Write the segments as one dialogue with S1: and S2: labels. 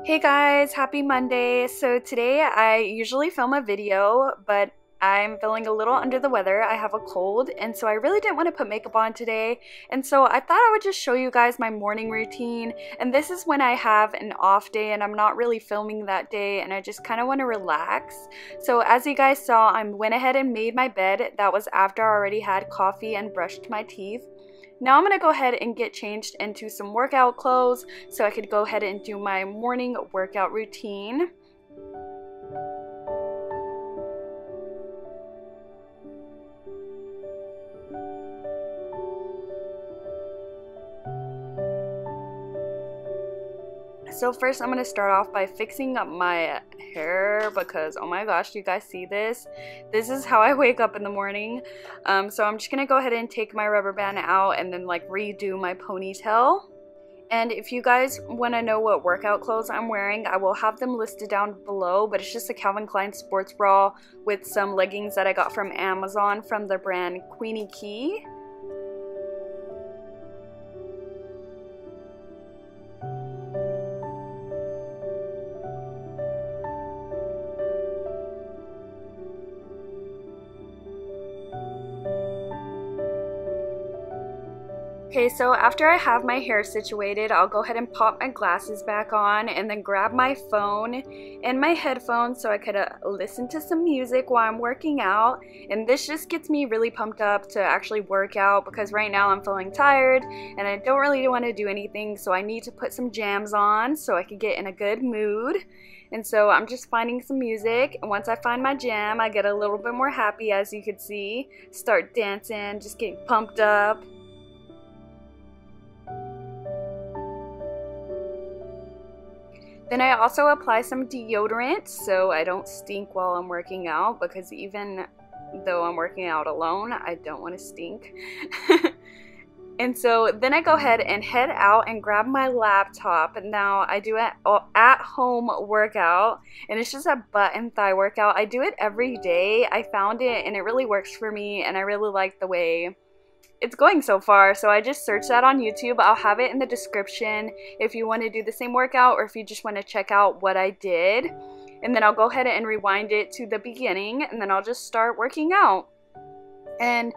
S1: Hey guys, happy Monday. So today I usually film a video, but I'm feeling a little under the weather. I have a cold, and so I really didn't want to put makeup on today. And so I thought I would just show you guys my morning routine. And this is when I have an off day and I'm not really filming that day and I just kind of want to relax. So as you guys saw, I went ahead and made my bed. That was after I already had coffee and brushed my teeth. Now I'm going to go ahead and get changed into some workout clothes so I could go ahead and do my morning workout routine. So first I'm going to start off by fixing up my hair because oh my gosh, do you guys see this? This is how I wake up in the morning. So I'm just going to go ahead and take my rubber band out and then like redo my ponytail. And if you guys want to know what workout clothes I'm wearing, I will have them listed down below, but it's just a Calvin Klein sports bra with some leggings that I got from Amazon from the brand Queenie Key. Okay, so after I have my hair situated, I'll go ahead and pop my glasses back on and then grab my phone and my headphones so I could listen to some music while I'm working out. And this just gets me really pumped up to actually work out because right now I'm feeling tired and I don't really want to do anything, so I need to put some jams on so I could get in a good mood. And so I'm just finding some music, and once I find my jam, I get a little bit more happy, as you can see. Start dancing, just getting pumped up. Then I also apply some deodorant so I don't stink while I'm working out, because even though I'm working out alone, I don't want to stink. And so then I go ahead and head out and grab my laptop. Now I do an at-home workout, and it's just a butt and thigh workout. I do it every day. I found it and it really works for me, and I really like the way it's going so far. So I just searched that on YouTube. I'll have it in the description if you want to do the same workout or if you just want to check out what I did. And then I'll go ahead and rewind it to the beginning, and then I'll just start working out. And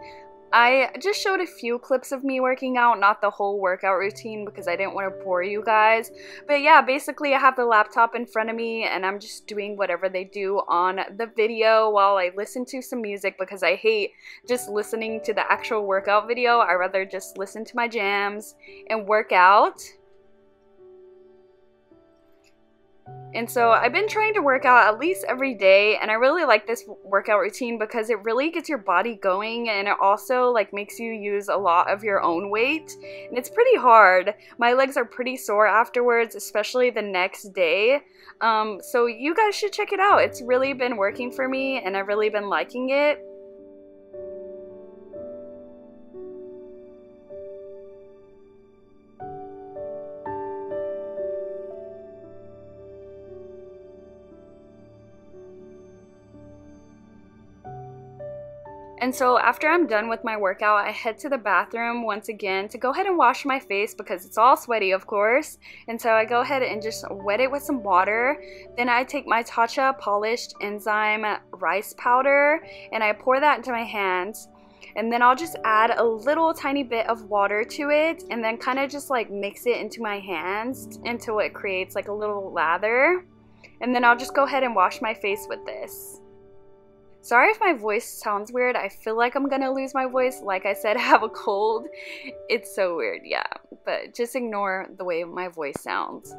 S1: I just showed a few clips of me working out, not the whole workout routine because I didn't want to bore you guys. But yeah, basically I have the laptop in front of me and I'm just doing whatever they do on the video while I listen to some music, because I hate just listening to the actual workout video. I rather just listen to my jams and work out. And so I've been trying to work out at least every day, and I really like this workout routine because it really gets your body going, and it also like makes you use a lot of your own weight, and it's pretty hard. My legs are pretty sore afterwards, especially the next day. So you guys should check it out. It's really been working for me and I've really been liking it. And so after I'm done with my workout, I head to the bathroom once again to go ahead and wash my face because it's all sweaty, of course. And so I go ahead and just wet it with some water. Then I take my Tatcha Polished Enzyme Rice Powder and I pour that into my hands. And then I'll just add a little tiny bit of water to it and then kind of just like mix it into my hands until it creates like a little lather. And then I'll just go ahead and wash my face with this. Sorry if my voice sounds weird. I feel like I'm gonna lose my voice. Like I said, I have a cold. It's so weird, yeah. But just ignore the way my voice sounds.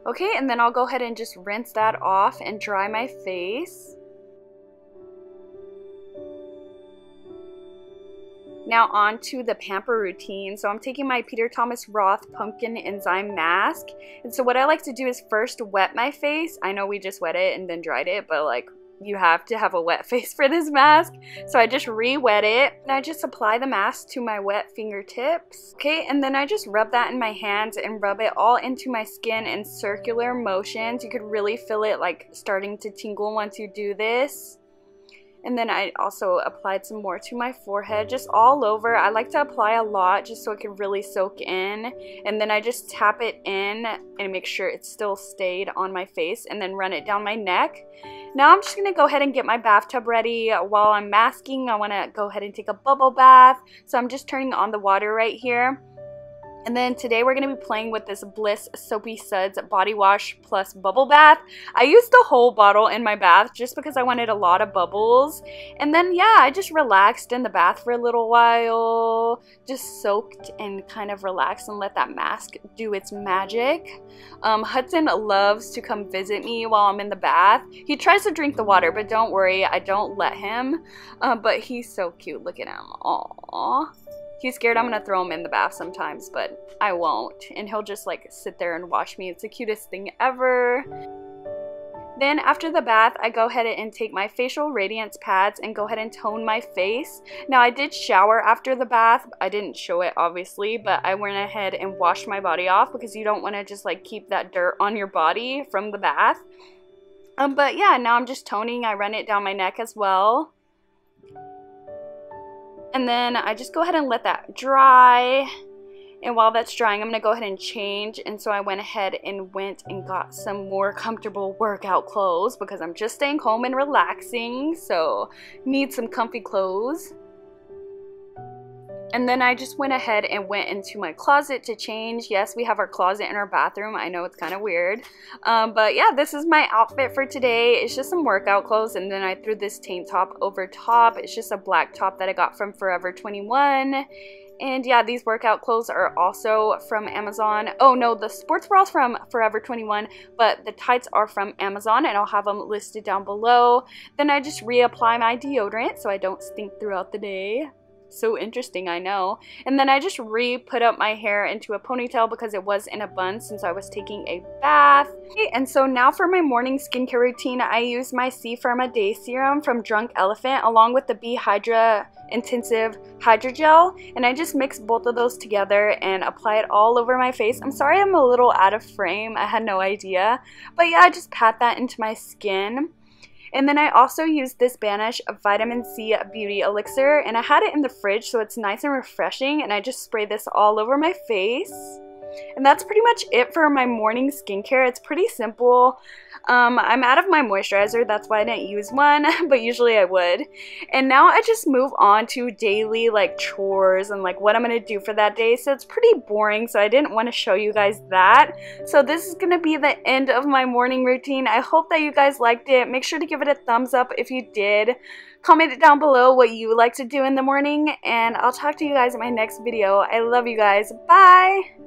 S1: Okay, and then I'll go ahead and just rinse that off and dry my face. Now on to the Pamper Routine. So I'm taking my Peter Thomas Roth Pumpkin Enzyme Mask. And so what I like to do is first wet my face. I know we just wet it and then dried it, but like you have to have a wet face for this mask. So I just re-wet it and I just apply the mask to my wet fingertips. Okay, and then I just rub that in my hands and rub it all into my skin in circular motions. You could really feel it like starting to tingle once you do this. And then I also applied some more to my forehead, just all over. I like to apply a lot just so it can really soak in. And then I just tap it in and make sure it still stayed on my face, and then run it down my neck. Now I'm just going to go ahead and get my bathtub ready. While I'm masking, I want to go ahead and take a bubble bath. So I'm just turning on the water right here. And then today we're going to be playing with this Bliss Soapy Suds body wash plus bubble bath. I used the whole bottle in my bath just because I wanted a lot of bubbles. And then yeah, I just relaxed in the bath for a little while. Just soaked and kind of relaxed and let that mask do its magic. Hudson loves to come visit me while I'm in the bath. He tries to drink the water, but don't worry, I don't let him. But he's so cute. Look at him. Aww. He's scared I'm gonna throw him in the bath sometimes, but I won't. And he'll just like sit there and watch me. It's the cutest thing ever. Then after the bath, I go ahead and take my facial Radiance pads and go ahead and tone my face. Now I did shower after the bath. I didn't show it obviously, but I went ahead and washed my body off because you don't want to just like keep that dirt on your body from the bath. But yeah, now I'm just toning. I run it down my neck as well. And then I just go ahead and let that dry. And while that's drying, I'm going to go ahead and change. And so I went ahead and got some more comfortable workout clothes because I'm just staying home and relaxing. So need some comfy clothes. And then I just went ahead and went into my closet to change. Yes, we have our closet in our bathroom. I know it's kind of weird. But yeah, this is my outfit for today. It's just some workout clothes. And then I threw this tank top over top. It's just a black top that I got from Forever 21. And yeah, these workout clothes are also from Amazon. Oh no, the sports bras from Forever 21, but the tights are from Amazon, and I'll have them listed down below. Then I just reapply my deodorant so I don't stink throughout the day. So interesting, I know. And then I just put up my hair into a ponytail because it was in a bun since I was taking a bath. And so now for my morning skincare routine, I use my C Firma Day Serum from Drunk Elephant along with the B Hydra Intensive Hydrogel, and I just mix both of those together and apply it all over my face. I'm sorry I'm a little out of frame, I had no idea. But yeah, I just pat that into my skin. And then I also used this Banish Vitamin C Beauty Elixir, and I had it in the fridge so it's nice and refreshing, and I just spray this all over my face. And that's pretty much it for my morning skincare. It's pretty simple. I'm out of my moisturizer, that's why I didn't use one, but usually I would. And now I just move on to daily like chores and like what I'm gonna do for that day. So it's pretty boring, so I didn't want to show you guys that. So this is gonna be the end of my morning routine. I hope that you guys liked it. Make sure to give it a thumbs up if you did. Comment down below what you like to do in the morning, and I'll talk to you guys in my next video. I love you guys. Bye!